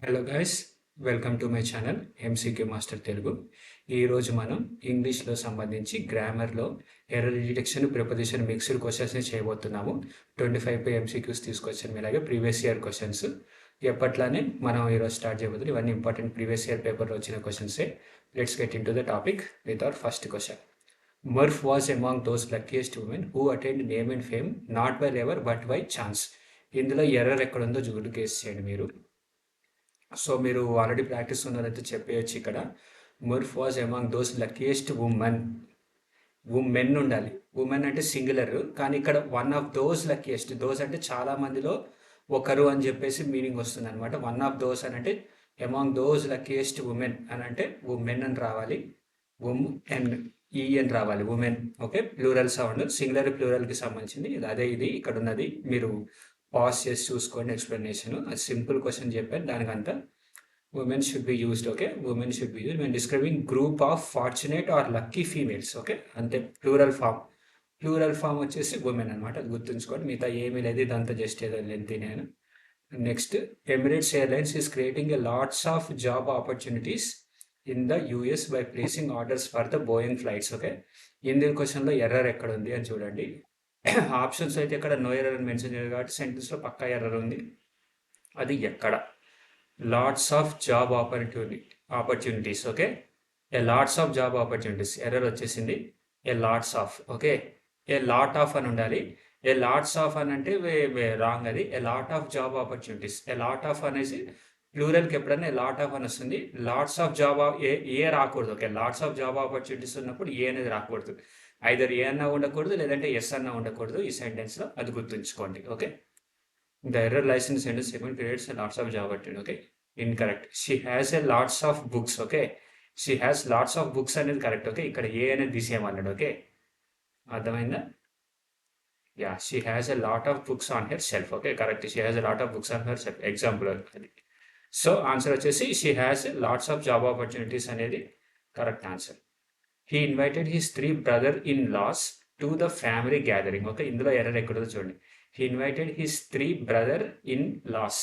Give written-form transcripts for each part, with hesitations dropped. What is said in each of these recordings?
Hello guys, welcome to my channel MCQ master Telugu. ఈరోజు మనం ఇంగ్లీష్లో సంబంధించి గ్రామర్లో ఎర్రర్ డిటెక్షన్ ప్రిపోజిషన్ మిక్స్డ్ క్వశ్చన్స్ని చేయబోతున్నాము. 25 ఎంసీక్యూస్ తీసుకొచ్చాను మీలాగే ప్రీవియస్ ఇయర్ క్వశ్చన్స్. ఎప్పట్లానే మనం ఈరోజు స్టార్ట్ చేయబోతున్నాం. ఇవన్నీ ఇంపార్టెంట్ ప్రీవియస్ ఇయర్ పేపర్లో వచ్చిన క్వశ్చన్సే. Let's get into the topic with our first question. Murph was among those luckiest women who attained name and fame not by లెవర్ బట్ బై ఛాన్స్. ఇందులో error ఎక్కడుందో జూడు guess చేయండి మీరు. So మీరు ఆల్రెడీ ప్రాక్టీస్ ఉన్నారైతే చెప్పేయచ్చు ఇక్కడ. Murph was among those luckiest women. Women ఉండాలి. ఉమెన్ అంటే సింగులర్, కానీ ఇక్కడ one of those luckiest. Those అంటే చాలా మందిలో ఒకరు అని చెప్పేసి మీనింగ్ వస్తుంది అనమాట. వన్ ఆఫ్ దోస్ అని అంటే అమాంగ్ దోస్ లక్కీయెస్ట్ ఉమెన్ అని అంటే ఉమెన్ అని రావాలి. ఉమ్ అండ్ ఈ అని రావాలి. Women. Okay, plural sound. Singular ప్లూరల్కి సంబంధించింది అదే. ఇది ఇక్కడ ఉన్నది. మీరు పాజ్ చేసి చూసుకోండి ఎక్స్ప్లెనేషన్. అది సింపుల్ క్వశ్చన్ చెప్పాను, దానికంతా women should be used. Okay, women should be used when describing group of fortunate or lucky females. Okay, అంతే. ప్లూరల్ ఫామ్ వచ్చేసి ఉమెన్ అనమాట. అది గుర్తుంచుకోండి. మిగతా ఏమీ లేదు, ఇదంతా జస్ట్ ఏదో లెంతీ నేను. Next, Emirates airlines is creating a lots of job opportunities in the US by placing orders for the Boeing flights. Okay, Indian క్వశ్చన్లో ఎర్రర్ ఎక్కడ ఉంది అని చూడండి. ఆప్షన్స్ అయితే ఇక్కడ నో ఎర్రర్ అని మెన్షన్ చేయలేదు కాబట్టి సెంటెన్స్లో పక్కా ఎర్రర్ ఉంది. అది ఎక్కడ? Lots of job opportunities. Okay, a lots of job opportunities. Error వచ్చేసింది. A lots of. Okay, a lot of అని ఉండాలి. ఏ లాట్స్ ఆఫ్ అని అంటే రాంగ్. అది a lot of job opportunities. A lot of అనేసి ప్లూరల్కి ఎప్పుడైనా ఏ లాట్ ఆఫ్ అని వస్తుంది. లాట్స్ ఆఫ్ జాబ్ ఏ రాకూడదు. Okay, LADS of job opportunities ఉన్నప్పుడు ఏ అనేది రాకూడదు. ఐదర్ ఏ అన్నా ఉండకూడదు, లేదంటే ఎస్ అన్నా ఉండకూడదు ఈ సెంటెన్స్లో. అది గుర్తుంచుకోండి. Okay, the error lies in sentence segment creates lots of job opportunity. Okay, incorrect. She has a lots of books. Okay, she has lots of books అనేది కరెక్ట్. ఓకే, ఇక్కడ ఏ అనేది తీసేయమన్నాడు. ఓకే, అర్థమైందా? Yeah, she has a lot of books on her shelf. Okay, correct. She has a lot of books on her shelf example అది. So answer వచ్చేసి she has lots of job opportunities అనేది correct answer. He invited his 3 brother-in-laws to the family gathering. Okay, ఇందులో error ఎక్కడో చూడండి. He invited his 3 brother-in-laws.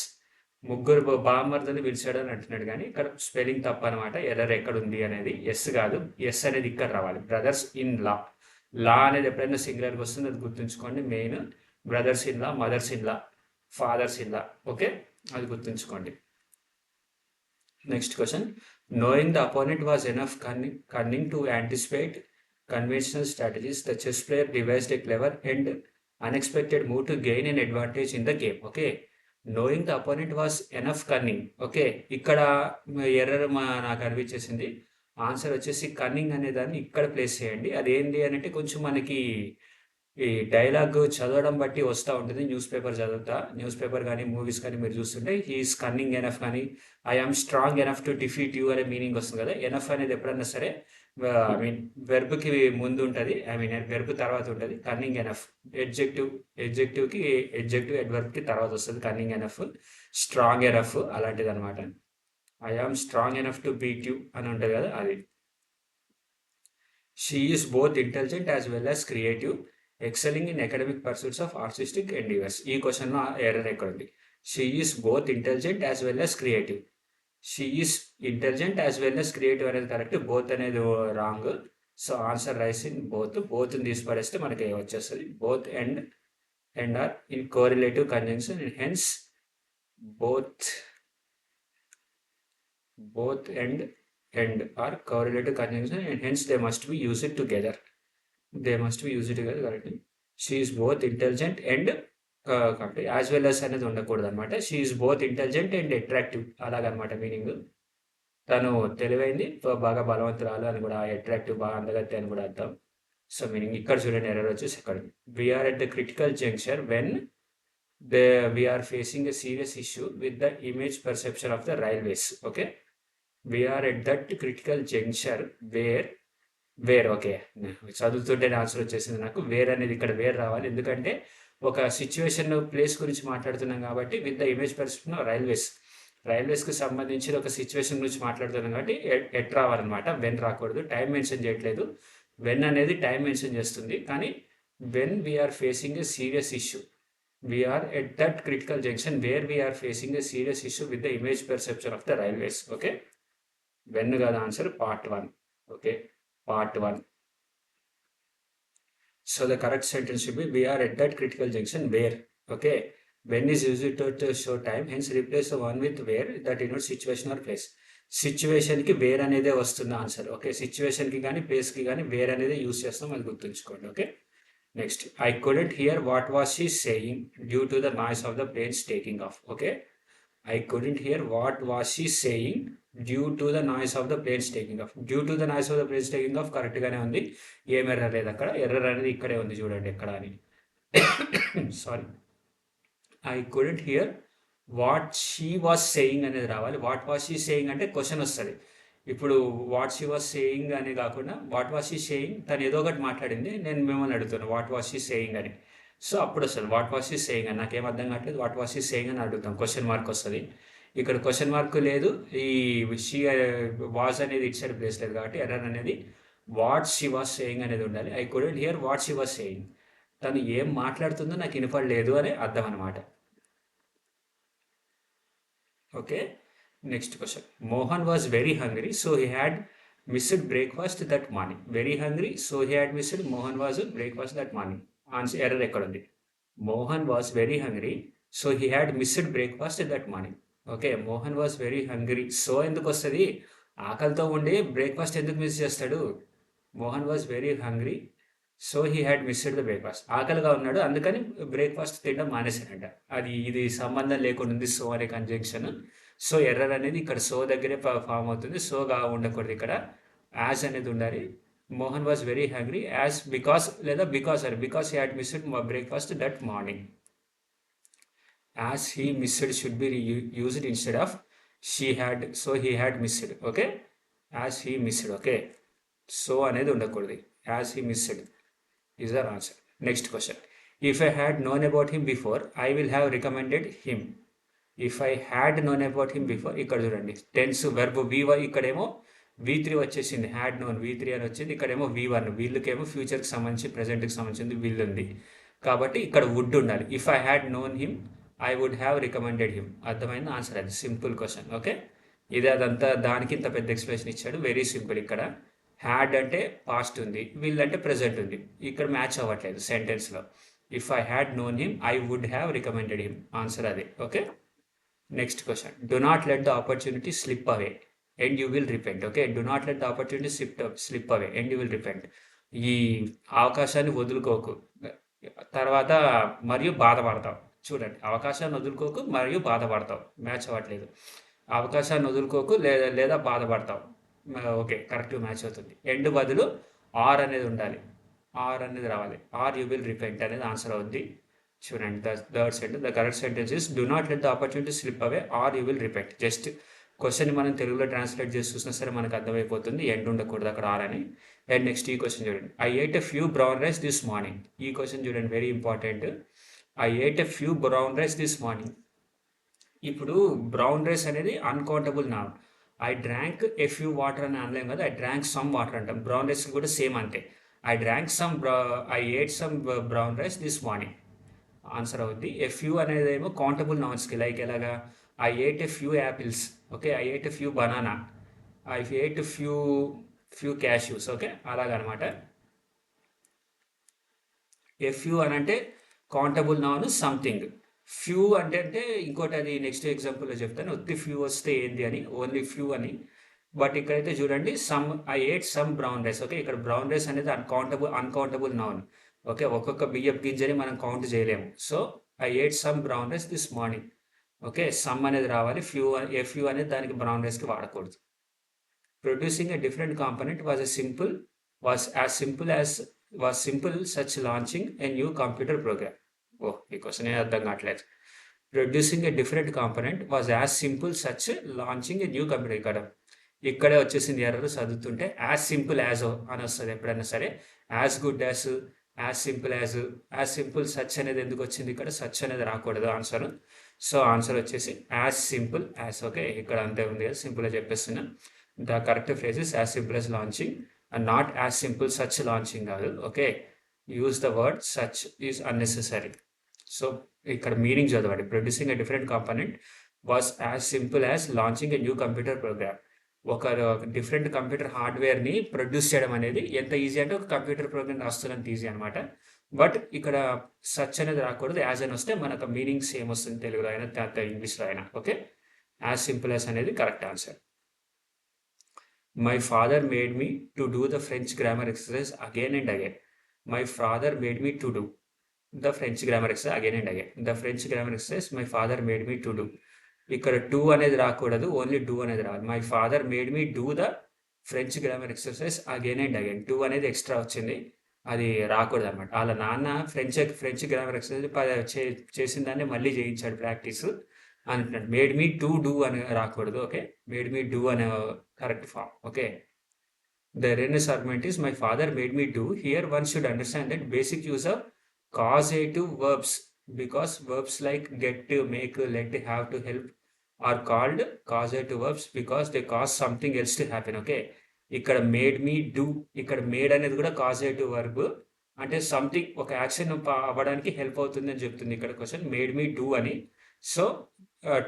ముగ్గురు బామ్మర్దని పిలిచాడు అని అంటున్నాడు, కానీ ఇక్కడ స్పెల్లింగ్ తప్పు అనమాట. ఎర్రర్ ఎక్కడ ఉంది అనేది ఎస్ కాదు, ఎస్ అనేది ఇక్కడ రావాలి. బ్రదర్స్ ఇన్ లా. లా అనేది ఎప్పుడైనా సింగులర్కి వస్తుంది, అది గుర్తుంచుకోండి. Main brothers in law, mothers in law, fathers in law. Okay, అది గుర్తుంచుకోండి. Next question. Knowing the opponent was enough cunning to anticipate conventional strategies, the chess player devised a clever and unexpected move to gain an advantage in the game. Okay, knowing the opponent was enough cunning. Okay, ఇక్కడ error నాకు అనిపించేసింది. Answer వచ్చేసి cunning అనే దాన్ని ఇక్కడ place చేయండి. అదేంటి అని అంటే కొంచెం మనకి ఈ డైలాగ్ చదవడం బట్టి వస్తూ ఉంటుంది. న్యూస్ పేపర్ చదువుతా, న్యూస్ పేపర్ కానీ మూవీస్ కానీ మీరు చూస్తుంటే హీఈస్ కన్నింగ్ ఎనఫ్ కానీ I am strong enough to defeat you అనే మీనింగ్ వస్తుంది కదా. ఎనఫ్ అనేది ఎప్పుడన్నా సరే ఐ మీన్ వెర్బ్కి ముందు ఉంటుంది, ఐ మీన్ వెర్బ్ తర్వాత ఉంటుంది. కన్నింగ్ ఎనఫ్ ఎడ్జెక్టివ్కి అడ్వర్బ్కి తర్వాత వస్తుంది. కన్నింగ్ ఎనఫ్, స్ట్రాంగ్ ఎనఫ్ అలాంటిది అనమాట. I am strong enough to beat you అని ఉంటుంది కదా, అది. She is both intelligent as well as creative, excelling in academic pursuits of artistic endeavours. ఈ క్వశ్చన్లో ఎర్రర్ ఎక్కడ ఉంది? She is both intelligent as well as creative. She is intelligent as well as creative అనేది correct, both అనేది wrong. So answer lies in both. బోత్ని తీసిపడేస్తే మనకి వచ్చేస్తుంది. Both and or in correlative conjunction, hence both and are correlative conjunction, and hence they must be used together. Correctly. She is both intelligent and as well as అనేది ఉండకూడదు అనమాట. She is both intelligent and attractive అలాగనమాట meaning. తను తెలివైంది, బాగా బలవంతురాలు అని కూడా, attractive బాగా అందగత్తి అని కూడా అర్థం. సో మీనింగ్ ఇక్కడ చూడండి, ఎర్రర్ వచ్చేసి ఇక్కడ. We are at the critical junction when we are facing a serious issue with the image perception of the railways. Okay, we are at that critical junction where. Okay, చదువుతుంటే ఆన్సర్ వచ్చేసింది నాకు. వేర్ అనేది ఇక్కడ wear రావాలి, ఎందుకంటే ఒక సిచ్యువేషన్ ప్లేస్ గురించి మాట్లాడుతున్నాం కాబట్టి. విత్ ద ఇమేజ్ పర్సెప్షన్ రైల్వేస్కి సంబంధించిన ఒక సిచ్యువేషన్ గురించి మాట్లాడుతున్నాం కాబట్టి ఎట్ రావాలన్నమాట. వెన్ రాకూడదు. టైం మెన్షన్ చేయట్లేదు, వెన్ అనేది టైం మెన్షన్ చేస్తుంది. కానీ when we are facing a serious issue, We are at that critical junction where we are facing a serious issue with the image perception of the railways. Okay, when the answer part 1. Okay, part 1. So the correct sentence should be we are at that critical junction where. Okay, when is used to show time, hence replace the one with where that denotes situation or place. Situation కి wear అనేదే వస్తుంది answer. Okay, situation కి కానీ place కి కానీ wear అనేది use చేస్తాం, అది గుర్తుంచుకోండి. Okay, next I couldn't hear what was she saying due to the noise of the planes taking off. Okay, I couldn't hear what was she saying due to the noise of the planes taking off. Due to the noise of the planes taking off correct గానే ఉంది, ఏం error లేదు అక్కడ. Error అనేది ఇక్కడే ఉంది చూడండి ఎక్కడ అని. Sorry, I couldn't hear what she was saying అనేది రావాలి. వాట్ వాస్ షీ సేయింగ్ అంటే క్వశ్చన్ వస్తుంది. ఇప్పుడు వాట్ షీ వాస్ సేయింగ్ అని కాకుండా వాట్ వాస్ షీ సేయింగ్, తను ఏదో ఒకటి మాట్లాడింది, నేను మిమ్మల్ని అడుగుతాను వాట్ వాస్ షీ సేయింగ్ అని. సో అప్పుడు వస్తుంది వాట్ వాస్ షీ సేయింగ్ అని. నాకేం అర్థం కావట్లేదు, వాట్ వాస్ షీ సేయింగ్ అని అడుగుతాం, క్వశ్చన్ మార్క్ వస్తుంది. ఇక్కడ క్వశ్చన్ మార్క్ లేదు, ఈ షీ వాజ్ అనేది ఇట్ సైడ్ ప్లేస్ లేదు కాబట్టి ఎర్రర్ అనేది వాట్ షీ వాస్ సేయింగ్ అనేది ఉండాలి. I couldn't hear what she was saying, తను ఏం మాట్లాడుతుందో నాకు వినపడలేదు అని అర్థం అనమాట. Okay, next question. Mohan was very hungry so he had missed breakfast that morning. Very hungry so he had missed Mohan was breakfast that morning. Answer error ఎక్కడ ఉంది? Mohan was very hungry so he had missed breakfast that morning. Okay, Mohan was very hungry so ఎందుకు వస్తుంది? ఆకలితో ఉండి breakfast ఎందుకు miss చేస్తాడు? Mohan was very hungry so he had missed the breakfast. ఆకలిగా ఉన్నాడు అందుకని బ్రేక్ఫాస్ట్ తినడం మానేశాడంట. ఇది సంబంధం లేకుండా ఉంది సో అనే కంజంక్షన్. సో ఎర్రర్ అనేది ఇక్కడ సో దగ్గరే ఫామ్ అవుతుంది. సోగా ఉండకూడదు, ఇక్కడ యాజ్ అనేది ఉండాలి. Mohan was very hungry as because లేదా because he had missed breakfast that morning. As he missed should be used instead of she had, so he had missed. Okay, as he missed. Okay, so అనేది ఉండకూడదు, as he missed is our answer. Next question. If I had known about him before, I will have recommended him. If I had known about him before, ఇక్కడ చూడండి tense verb V1, ఇక్కడేమో V3 వచ్చేసింది, had known V3 అని వచ్చింది, ఇక్కడేమో V1. వీళ్ళకేమో ఫ్యూచర్కి సంబంధించి ప్రెజెంట్కి సంబంధించింది will ఉంది కాబట్టి ఇక్కడ వుడ్ ఉండాలి. If I had known him I would have recommended him. అర్థమైంది ఆన్సర్, అది సింపుల్ క్వశ్చన్. ఓకే, ఇది అదంతా దానికి ఇంత పెద్ద ఎక్స్ప్లెనేషన్ ఇచ్చాడు, వెరీ సింపుల్. ఇక్కడ హ్యాడ్ అంటే పాస్ట్ ఉంది, విల్ అంటే ప్రెజెంట్ ఉంది, ఇక్కడ మ్యాచ్ అవ్వట్లేదు సెంటెన్స్లో. If I had known him I would have recommended him, answer అదే. Okay, next question. Do not let the opportunity slip away and you will repent. Okay, do not let the opportunity slip away and you will repent. ఈ అవకాశాన్ని వదులుకోకు తర్వాత మరియు బాధపడతావు. చూడండి, అవకాశాన్ని వదులుకోకు మరియు బాధపడతావు, మ్యాచ్ అవ్వట్లేదు. అవకాశాన్ని వదులుకోకు లేదా బాధపడతావు. ఓకే, కరెక్ట్ మ్యాచ్ అవుతుంది. ఎండ్ బదులు ఆర్ అనేది ఉండాలి, ఆర్ అనేది రావాలి. ఆర్ యూ విల్ రిపెంట్ అనేది ఆన్సర్ అవుద్ది. చూడండి, third sentence, the correct sentence is do not let the opportunity slip away are you will repent. Just question మనం తెలుగులో ట్రాన్స్లేట్ చేసి చూసినా సరే మనకు అర్థమైపోతుంది, ఎండ్ ఉండకూడదు అక్కడ ఆర్ అని. అండ్ నెక్స్ట్ ఈ క్వశ్చన్ చూడండి. I ate a few brown rice this morning. ఈ క్వశ్చన్ చూడండి, very important. I ate a few brown rice this morning. ఇప్పుడు బ్రౌన్ రైస్ అనేది uncountable noun. I drank a few water అని అనలేం కదా, I drank some water అంటాం. Brown rice కూడా same అంతే. I eight sum brown rice this morning answer అవుద్ది. A few అనేది ఏమో కౌంటబుల్ నౌన్స్కి, లైక్ ఎలాగా I ate a few apples. Okay, I ate a few banana, I ate few cashews. Okay, అలాగనమాట. A few అని అంటే countable noun something. Few అంటే ఇంకోటి, అది నెక్స్ట్ ఎగ్జాంపుల్లో చెప్తాను. ఒత్తి ఫ్యూ వస్తే ఏంది అని, ఓన్లీ ఫ్యూ అని. బట్ ఇక్కడైతే చూడండి, I eight sum brown rice. Okay, ఇక్కడ బ్రౌన్ రైస్ అనేది అన్కౌంటబుల్ నౌన్. ఓకే, ఒక్కొక్క బియ్యపు గింజని మనం కౌంట్ చేయలేము. So I eight sum brown rice this morning. Okay, some అనేది రావాలి, ఏ ఫ్యూ అనేది దానికి బ్రౌన్ రైస్కి వాడకూడదు. Producing a different component was simple such launching a new computer programme. ఈ క్వశ్చన్ అర్థం కావట్లేదు. Producing a different component was as simple such launching a new computer. ఇక్కడే వచ్చేసింది ఎర్రర్ చదువుతుంటే. యాజ్ సింపుల్ యాజ్ అని వస్తుంది ఎప్పుడైనా సరే. As good as simple such అనేది ఎందుకు వచ్చింది ఇక్కడ? సచ్ అనేది రాకూడదు ఆన్సర్. సో ఆన్సర్ వచ్చేసి యాజ్ సింపుల్ యాజ్. ఓకే, ఇక్కడ అంతే ఉంది కదా, సింపుల్గా చెప్పేస్తున్నా. The correct phrase is as simple as launching and not as simple such launching కాదు. Okay, use the word such is unnecessary. So ఇక్కడ మీనింగ్ చదవండి. Producing a different component was as simple as launching a new computer program. ఒక different computer హార్డ్వేర్ని produce చేయడం అనేది ఎంత easy అంటే ఒక computer program రాస్తున్నంత easy అనమాట. బట్ ఇక్కడ సచ్ అనేది రాకూడదు, యాజ్ అని వస్తే మనకు మీనింగ్ సేమ్ వస్తుంది తెలుగులో అయినా ఇంగ్లీష్లో అయినా. ఓకే, యాజ్ సింపుల్ యాజ్ అనేది correct answer. My father made me to do the French grammar exercise again and again. My father made me to do the French grammar exercise again and again. The French grammar exercise my father made me to do. ఇక్కడ to అనేది రాకూడదు, only do అనేది రావాలి. My father made me do the French grammar exercise again and again. Two అనేది extra వచ్చింది, అది రాకూడదు అనమాట. వాళ్ళ నాన్న ఫ్రెంచ్ గ్రామర్ ఎక్సర్సైజ్ చేసిన దాన్ని మళ్ళీ చేయించాడు ప్రాక్టీస్ అంటున్నాడు. మేడ్ మీ టు డూ అని రాకూడదు. ఓకే, మేడ్ మీ డూ అనే కరెక్ట్ ఫామ్. ఓకే, ద రెండస్ argument is my father made me do. Here one should understand that basic use of causative verbs because verbs like get to, make, let, have to, help are called causative verbs because they cause something else to happen. Okay, ఇక్కడ made me do, ఇక్కడ made అనేది కూడా causative verb, అంటే something ఒక action అవ్వడానికి help అవుతుంది అని చెప్తుంది ఇక్కడ క్వశ్చన్. మేడ్ మీ డూ అని. సో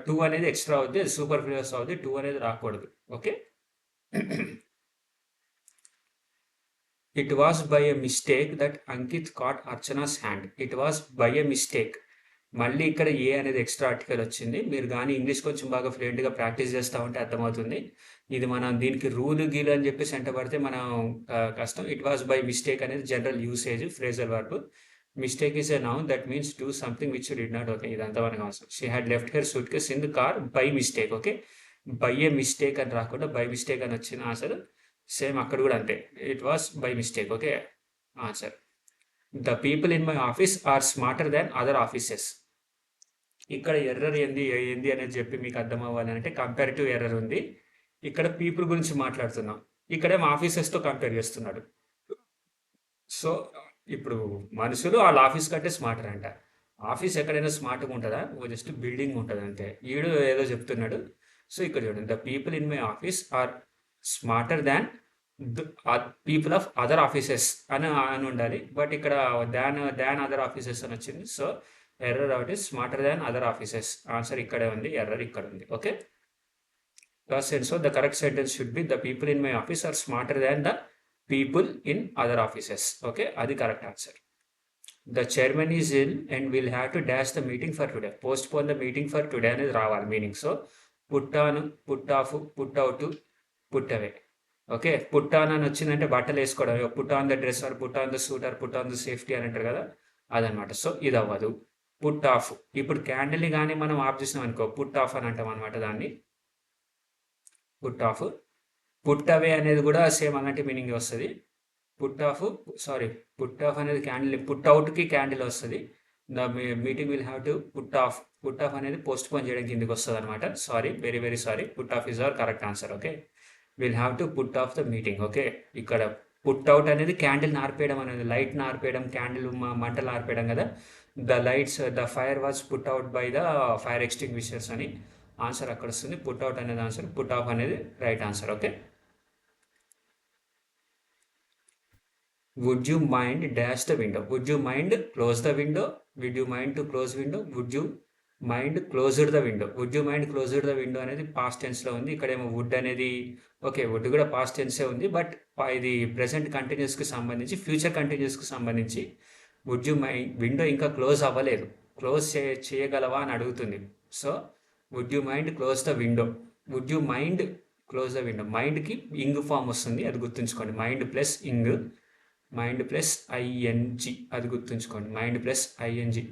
టూ అనేది ఎక్స్ట్రా అవుతుంది, అది సూపర్ ఫ్లూయస్ అవుతుంది, టూ అనేది రాకూడదు. Okay, it was by a mistake that Ankit caught Archana's hand. It was by a mistake. మళ్ళీ ఇక్కడ ఏ అనేది ఎక్స్ట్రా ఆర్టికల్ వచ్చింది. మీరు కానీ ఇంగ్లీష్ కొంచెం బాగా ఫ్లూయెంట్గా ప్రాక్టీస్ చేస్తూ ఉంటే అర్థమవుతుంది. ఇది మనం దీనికి రూల్ గీలు అని చెప్పేసి వెంట పడితే మనం కష్టం. ఇట్ వాస్ బై మిస్టేక్ అనేది general usage, phrasal verb. Mistake is a noun that means do something which did not. Okay, ఇదంతా మనకు అవసరం. She had left her suitcase in the car by mistake. Okay, by a mistake అని రాకుండా by mistake అని వచ్చిన answer. Same అక్కడ కూడా అంతే, it was by mistake. Okay, answer. The people in my office are smarter than other offices. ఇక్కడ error ఏంది అనేది చెప్పి మీకు అర్థం అవ్వాలంటే కంపారిటివ్ ఎర్రర్ ఉంది. ఇక్కడ పీపుల్ గురించి మాట్లాడుతున్నాం, ఇక్కడేమో ఆఫీసెస్తో కంపేర్ చేస్తున్నాడు. సో ఇప్పుడు మనుషులు వాళ్ళ ఆఫీస్ కంటే స్మార్టర్ అంట. ఆఫీస్ ఎక్కడైనా స్మార్ట్గా ఉంటుందా? జస్ట్ బిల్డింగ్ ఉంటుంది అంతే. ఈడు ఏదో చెప్తున్నాడు. సో ఇక్కడ చూడండి, the people in my office are smarter than people of other offices అని ఉండాలి. బట్ ఇక్కడ దాన్ అదర్ ఆఫీసెస్ అని వచ్చింది. So error out is smarter than other offices. Answer ఇక్కడే ఉంది, ఎర్రర్ ఇక్కడ ఉంది. Okay, so the correct sentence should be the people in my office are smarter than the people in other offices. Okay, అది correct answer. The chairman is ill and will have to dash the meeting for today. Postpone the meeting for today అనేది రావాలి meaning. So put on, put off, put out, put away. Okay, put on అని వచ్చిందంటే బట్టలు వేసుకోవడం, put on the dress or put on the suit or put on the safety అని అంటారు కదా, అదనమాట. సో ఇది అవ్వదు. పుట్ ఆఫ్, ఇప్పుడు క్యాండిల్ని కానీ మనం ఆఫ్ చేసినాం అనుకో, పుట్ ఆఫ్ అని అంటాం అనమాట దాన్ని, పుట్ ఆఫ్. పుట్ అవే అనేది కూడా సేమ్ అలాంటి మీనింగ్ వస్తుంది. పుట్ ఆఫ్ అనేది క్యాండిల్, పుట్ అవుట్కి క్యాండిల్ వస్తుంది. The meeting will have to put off. Put off అనేది పోస్ట్ పోన్ చేయడం కిందకి వస్తుంది అనమాట. Sorry, very very sorry. Put off is our correct answer. Okay, will have to put off the meeting. Okay, ఇక్కడ put out అనేది candle ఆర్పేయడం అనేది, light ఆర్పేయడం, candle మంటలు ఆర్పేయడం కదా. The fire was put out by the fire extinguishers అని answer అక్కడ వస్తుంది. Put out అనేది answer, put off అనేది right answer. Okay, would you mind dash the window. Would you mind close the window. Would you mind to close window. Would you mind closed the window. Would you mind closed the window అనేది past టెన్స్లో ఉంది. ఇక్కడేమో would అనేది, okay would కూడా past టెన్సే ఉంది, but ఇది present కంటిన్యూస్కి సంబంధించి, ఫ్యూచర్ కంటిన్యూస్కి సంబంధించి. వుడ్ యూ మైండ్, విండో ఇంకా క్లోజ్ అవ్వలేదు, క్లోజ్ చేయగలవా అని అడుగుతుంది. So would you mind close the window. Would you mind close the window. మైండ్కి ఇంగ్ ఫామ్ వస్తుంది, అది గుర్తుంచుకోండి. Mind plus ing, mind plus I N G, అది గుర్తుంచుకోండి. Mind plus I N G.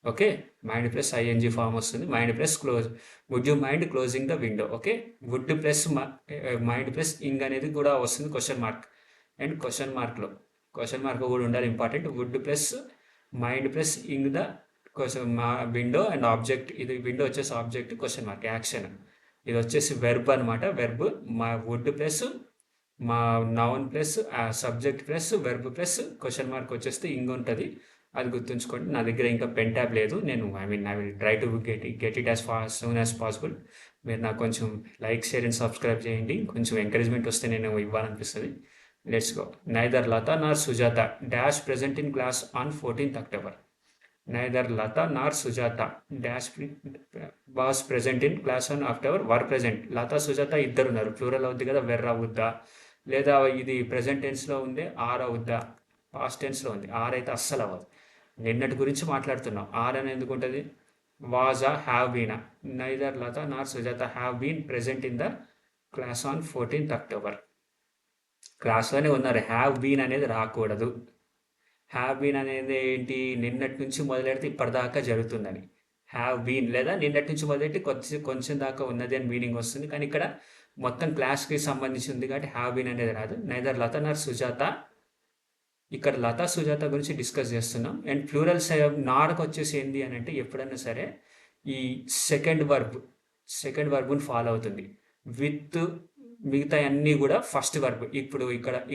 Okay, mind plus I N G form వస్తుంది. Mind plus close. Would you mind closing the window. Okay, would plus mind plus ing అనేది కూడా వస్తుంది question mark. And question mark కూడా ఉండాలి, important. Would plus mind plus ing the question window and object. ఇది window వచ్చేసి object, question mark action. ఇది వచ్చేసి verb అనమాట. వెర్బ్ మా వుడ్ ప్లస్ మా noun plus subject plus verb plus question mark వచ్చేస్తే ఇంగ్ ఉంటుంది, అది గుర్తుంచుకోండి. నా దగ్గర ఇంకా పెన్ ట్యాబ్ లేదు. నేను I will try to get it as soon as possible. మీరు నాకు కొంచెం లైక్, షేర్ అండ్ సబ్స్క్రైబ్ చేయండి. కొంచెం ఎంకరేజ్మెంట్ వస్తే నేను ఇవ్వాలనిపిస్తుంది. Let's go. Neither Lata nor Sujata dash present in class on 14th October. Neither Lata nor Sujata dash was present in class on after were present. Lata Sujata ఇద్దరు ఉన్నారు, ప్లూరల్ అవుద్ది కదా, వెర్ అవుద్దా, లేదా ఇది ప్రెజెంట్ టెన్స్లో ఉంది ఆర్ అవుద్దా, పాస్ట్ టెన్స్లో ఉంది ఆర్ అయితే అస్సలు అవ్వదు. నిన్నటి గురించి మాట్లాడుతున్నాం, ఆర్ అని ఎందుకు ఉంటుంది, వాజా have బీనా. Neither Lata nor Sujata have been present in the class on 14th October. క్లాస్లోనే ఉన్నారు, హ్యావ్ బీన్ అనేది రాకూడదు. హ్యావ్ బీన్ అనేది ఏంటి, నిన్నటి నుంచి మొదలెడితే ఇప్పటిదాకా జరుగుతుందని. హ్యావ్ బీన్ లేదా నిన్నటి నుంచి మొదలెట్టి కొంచెం దాకా ఉన్నది అని మీనింగ్ వస్తుంది, కానీ ఇక్కడ మొత్తం క్లాస్కి సంబంధించి ఉంది కాబట్టి హ్యావ్ బీన్ అనేది రాదు. నైదర్ లత నార్ సుజాత, ఇక్కడ లతా సుజాత గురించి డిస్కస్ చేస్తున్నాం. అండ్ ప్లూరల్స్ నార్కు వచ్చేసి ఏంటి అని అంటే ఎప్పుడన్నా సరే ఈ సెకండ్ వర్బ్ని ఫాలో అవుతుంది విత్ మిగతా అన్నీ కూడా ఫస్ట్ వర్బ్. ఇప్పుడు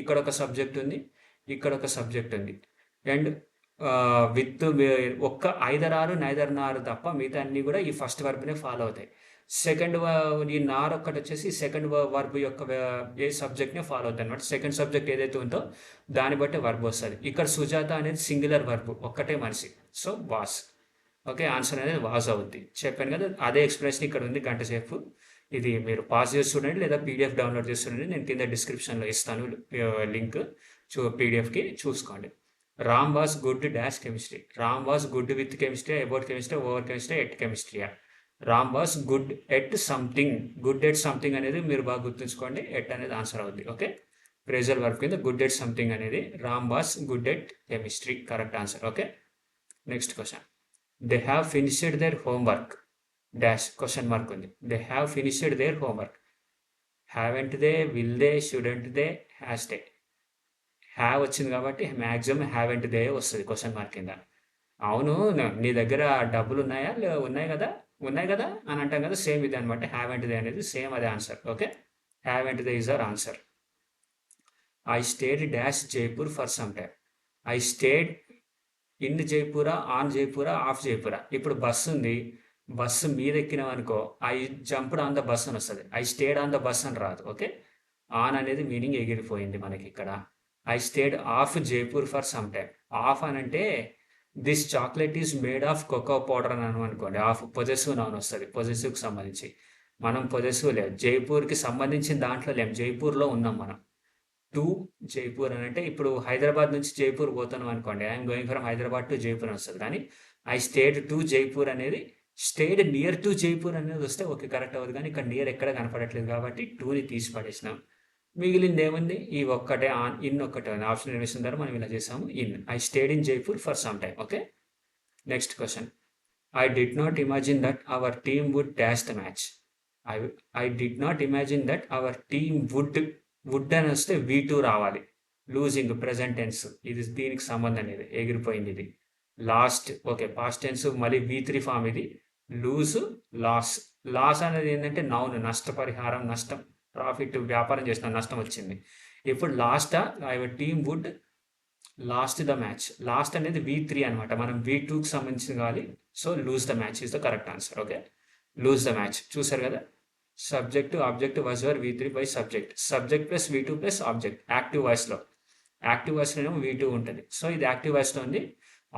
ఇక్కడ ఒక సబ్జెక్ట్ ఉంది, ఇక్కడ ఒక సబ్జెక్ట్ ఉంది, అండ్ విత్ ఒక్క ఐదర్ ఆరు నైదర్ నార్ తప్ప మిగతా అన్నీ కూడా ఈ ఫస్ట్ వర్బ్నే ఫాలో అవుతాయి. సెకండ్ ఈ నార్ ఒక్కటి వచ్చేసి సెకండ్ వర్బ్ యొక్క ఏ సబ్జెక్ట్నే ఫాలో అవుతుంది అనమాట. సెకండ్ సబ్జెక్ట్ ఏదైతే ఉందో దాన్ని బట్టి వర్బ్ వస్తుంది. ఇక్కడ సుజాత అనేది సింగులర్ వర్బ్, ఒక్కటే మనిషి, సో వాస్. ఓకే, ఆన్సర్ అనేది వాస్ అవుద్ది. చెప్పాను కదా, అదే ఎక్స్ప్రెషన్ ఇక్కడ ఉంది గంట సేపు. ఇది మీరు పాస్ చేసి చూడండి లేదా పీడిఎఫ్ డౌన్లోడ్ చేసి చూడండి, నేను కింద డిస్క్రిప్షన్లో ఇస్తాను లింక్, పీడిఎఫ్కి చూసుకోండి. Ram was good dash chemistry. Ram was good with chemistry, about chemistry, over chemistry, at కెమిస్ట్రీయా. Ram was good at something. Good at something అనేది మీరు బాగా గుర్తుంచుకోండి, ఎట్ అనేది ఆన్సర్ అవుద్ది. ఓకే, ప్రెజర్ వర్క్ కింద గుడ్ ఎట్ సంథింగ్ అనేది Ram was good at chemistry, correct answer. Okay, next question. They have finished their homework dash question mark ఉంది. They have finished their homework. Haven't they, will they, student they, has day. Have వచ్చింది కాబట్టి maximum haven't they వస్తుంది question mark కింద. అవును, నీ దగ్గర డబ్బులు ఉన్నాయా, ఉన్నాయి కదా అని అంటాం కదా, సేమ్ ఇది అనమాట. హ్యావెంట్ దే అనేది సేమ్ అదే answer. Okay, haven't they is our answer. I stayed dash Jaipur for some time. I stayed in జైపూరా, ఆన్ జైపూరా, ఆఫ్ జైపూరా. ఇప్పుడు బస్సు ఉంది, బస్సు మీద ఎక్కినాం అనుకో, I jumped on the bus అని వస్తుంది, I stayed on the bus అని రాదు. ఓకే, ఆన్ అనేది మీనింగ్ ఎగిరిపోయింది మనకి ఇక్కడ. I stayed of Jaipur for some time. Of అని అంటే this chocolate is made of cocoa powder అని అనుకోండి, ఆఫ్ పొజెసివ్ నౌన్ వస్తుంది, పొజెసివ్కి సంబంధించి. మనం పొజెసివ్ లేదు, జైపూర్కి సంబంధించిన దాంట్లో లేం, జైపూర్లో ఉన్నాం మనం. టు జైపూర్ అని అంటే ఇప్పుడు హైదరాబాద్ నుంచి జైపూర్ పోతున్నాం అనుకోండి, I'm going from Hyderabad to Jaipur అని వస్తుంది. కానీ ఐ స్టేడ్ టు జైపూర్ అనేది స్టేడ్ నియర్ టు జైపూర్ అనేది వస్తే ఓకే కరెక్ట్ అవ్వదు, కానీ ఇక్కడ నియర్ ఎక్కడ కనపడట్లేదు కాబట్టి టూని తీసి పడేసినాం. మిగిలింది ఏముంది, ఈ ఒక్కటే ఆన్, ఇన్ ఒక్కటే ఉంది. ఆప్షన్ వేసిన ద్వారా మనం ఇలా చేసాము, in. I stayed in Jaipur for some time. Okay, next question. I did not imagine that our team would dash the match. I did not imagine that our team would అని వస్తే V2 రావాలి. Losing present tense, ఇది దీనికి సంబంధం లేదు, ఎగిరిపోయింది ఇది. Last, okay, past tense మళ్ళీ V3 ఫామ్ ఇది. లూజ్, లాస్ అనేది ఏంటంటే నౌన్, నష్టపరిహారం, నష్టం, ప్రాఫిట్, వ్యాపారం చేసిన నష్టం వచ్చింది. ఇప్పుడు lost team would lost the match. Lost అనేది V3 అనమాట, మనం V2కి సంబంధించింది కావాలి. So lose the match is the correct answer. Okay, lose the match. చూసారు కదా, subject object was were V3 by subject plus V2 plus object. Active వాయిస్లో ఏమో V2 ఉంటుంది. సో ఇది యాక్టివ్ వాయిస్లో ఉంది.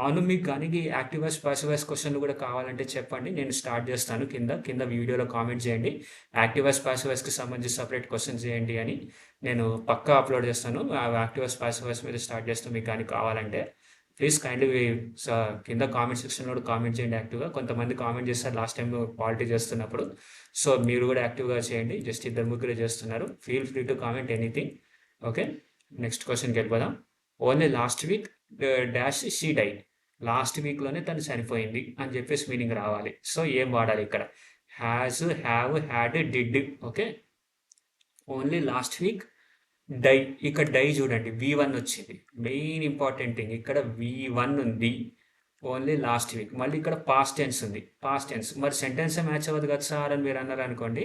అవును, మీకు కానీ యాక్టివ్ వాయిస్ పాసివ్ వాయిస్ క్వశ్చన్లు కూడా కావాలంటే చెప్పండి, నేను స్టార్ట్ చేస్తాను. కింద వీడియోలో కామెంట్ చేయండి, యాక్టివ్ వాయిస్ పాసివ్ వాయిస్కి సంబంధించి సపరేట్ క్వశ్చన్స్ చేయండి అని. నేను పక్కా అప్లోడ్ చేస్తాను. యాక్టివ్ వాయిస్ పాసివ్ వాయిస్ మీద స్టార్ట్ చేస్తాను. మీకు కానీ కావాలంటే ప్లీజ్ కైండ్లీ కింద కామెంట్ సెక్షన్లో కూడా కామెంట్ చేయండి యాక్టివ్గా. కొంతమంది కామెంట్ చేస్తారు లాస్ట్ టైం పాలిటీ చేస్తున్నప్పుడు, సో మీరు కూడా యాక్టివ్గా చేయండి. జస్ట్ 2-3 చేస్తున్నారు. Feel free to comment anything. Okay, next క్వశ్చన్కి వెళ్ళిపోదాం. Only last week dash she die. Last వీక్లోనే తను చనిపోయింది అని చెప్పేసి మీనింగ్ రావాలి. సో ఏం వాడాలి ఇక్కడ, has, have, had, did. Okay, only last week die. ఇక్కడ డై చూడండి, V1 వచ్చింది. మెయిన్ ఇంపార్టెంట్ థింగ్ ఇక్కడ V1 ఉంది. ఓన్లీ లాస్ట్ వీక్, మళ్ళీ ఇక్కడ పాస్ట్ టెన్స్ ఉంది. పాస్ట్ టెన్స్ మరి సెంటెన్సే మ్యాచ్ అవ్వదు కదా సార్ అని మీరు అన్నారు అనుకోండి,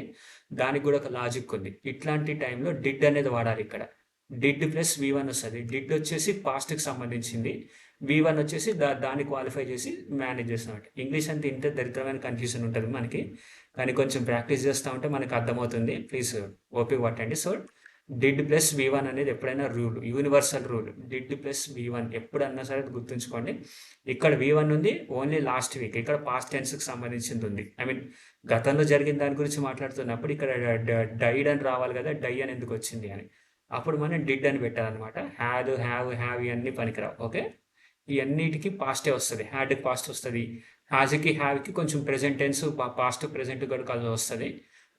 దానికి కూడా ఒక లాజిక్ ఉంది. ఇట్లాంటి టైంలో డిడ్ అనేది వాడాలి. ఇక్కడ డిడ్ ప్లస్ V1 వస్తుంది. డిడ్ వచ్చేసి పాస్ట్కి సంబంధించింది, V1 వచ్చేసి దాన్ని క్వాలిఫై చేసి మేనేజ్ చేస్తున్నట్టు. ఇంగ్లీష్ అంటే ఇంత దరిద్రమైన కన్ఫ్యూజన్ ఉంటుంది మనకి, కానీ కొంచెం ప్రాక్టీస్ చేస్తూ ఉంటే మనకు అర్థమవుతుంది. ప్లీజ్ ఓపిక పట్టండి. సో డిడ్ ప్లస్ V1 అనేది ఎప్పుడైనా rule, universal rule. Did plus V1 ఎప్పుడన్నా సరే గుర్తుంచుకోండి. ఇక్కడ V1 ఉంది ఓన్లీ లాస్ట్ వీక్, ఇక్కడ పాస్ట్ టెన్స్కి సంబంధించింది ఉంది. ఐ మీన్ గతంలో జరిగిన దాని గురించి మాట్లాడుతున్నప్పుడు ఇక్కడ డైడ్ అని రావాలి కదా, డై అని ఎందుకు వచ్చింది అని. అప్పుడు మనం డిడ్ అని పెట్టాలన్నమాట. హ్యాడ్, హ్యావ్ ఇవన్నీ పనికిరావు. ఓకే, ఇవన్నిటికి పాస్టే వస్తుంది. హ్యాడ్కి పాస్ట్ వస్తుంది, హ్యాజ్కి హ్యావ్కి కొంచెం ప్రెజెంట్ టెన్స్, పాస్ట్ ప్రెజెంట్ కూడా కలిసి వస్తుంది.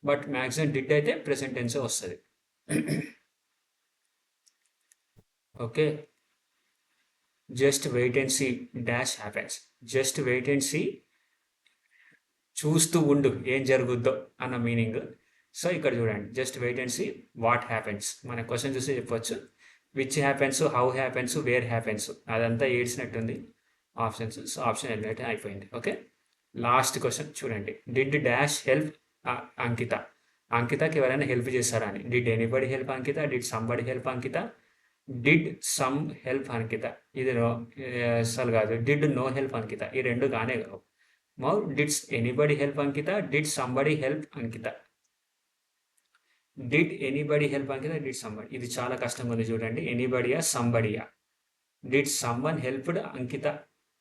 బట్ మ్యాక్సిమం డిడ్ అయితే ప్రెజెంట్ టెన్సే వస్తుంది. Okay, just wait and see dash happens. Just wait and see, చూస్తూ ఉండు ఏం జరుగుద్దో అన్న మీనింగ్. సో ఇక్కడ చూడండి, just wait and see what happens. మన క్వశ్చన్ చూసి చెప్పొచ్చు. Which happens, how happens, where happens, అదంతా ఏడ్చినట్టుంది ఆప్షన్స్. సో ఆప్షన్ ఎలిమినేట్ అయిపోయింది. ఓకే, లాస్ట్ క్వశ్చన్ చూడండి. Did dash help Ankita. అంకితకి ఎవరైనా హెల్ప్ చేస్తారా అని. Did anybody help Ankita, did somebody help Ankita, did some help Ankita. ఇది అసలు కాదు. డిడ్ నో హెల్ప్ అంకిత, ఈ రెండు కానే కావు. మౌ did anybody help Ankita, did somebody help Ankita. Did anybody help Ankita, did somebody. ఇది చాలా కష్టంగా ఉంది చూడండి. ఎనీబడియా, సంబడియా. Did someone helped Ankita,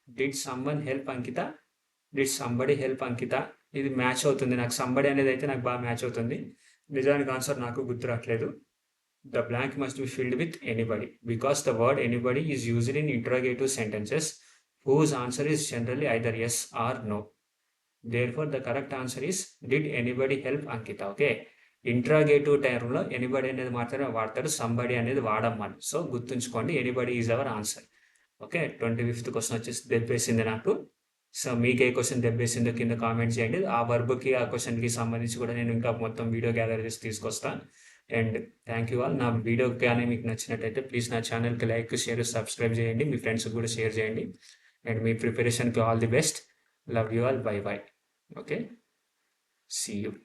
did someone help Ankita, did somebody help Ankita. ఇది మ్యాచ్ అవుతుంది నాకు. సంబడి అనేది అయితే నాకు బాగా మ్యాచ్ అవుతుంది. నిజానికి ఆన్సర్ నాకు గుర్తు రావట్లేదు. The blank must be filled with anybody because the word anybody is used in interrogative sentences whose answer is generally either yes or no. Therefore the correct answer is did anybody help Ankita. Okay, interrogative టైంలో anybody అనేది మాత్రమే వాడతారు, somebody అనేది వాడమ్మని. So గుర్తుంచుకోండి, anybody is our answer. Okay, 25th question వచ్చేసి దెబ్బేసింది నాకు. సో మీకు ఏ క్వశ్చన్ దెబ్బేసిందో కింద కామెంట్ చేయండి. ఆ వర్బ్కి ఆ క్వశ్చన్కి సంబంధించి కూడా నేను ఇంకా మొత్తం వీడియో గ్యాదర్ చేసి తీసుకొస్తాను. And thank you all. నా వీడియో కానీ మీకు నచ్చినట్టయితే ప్లీజ్ నా ఛానల్కి లైక్, షేర్, సబ్స్క్రైబ్ చేయండి. మీ ఫ్రెండ్స్కి కూడా షేర్ చేయండి. అండ్ మీ ప్రిపరేషన్కి all the best. Love you all. Bye bye. Okay, see you.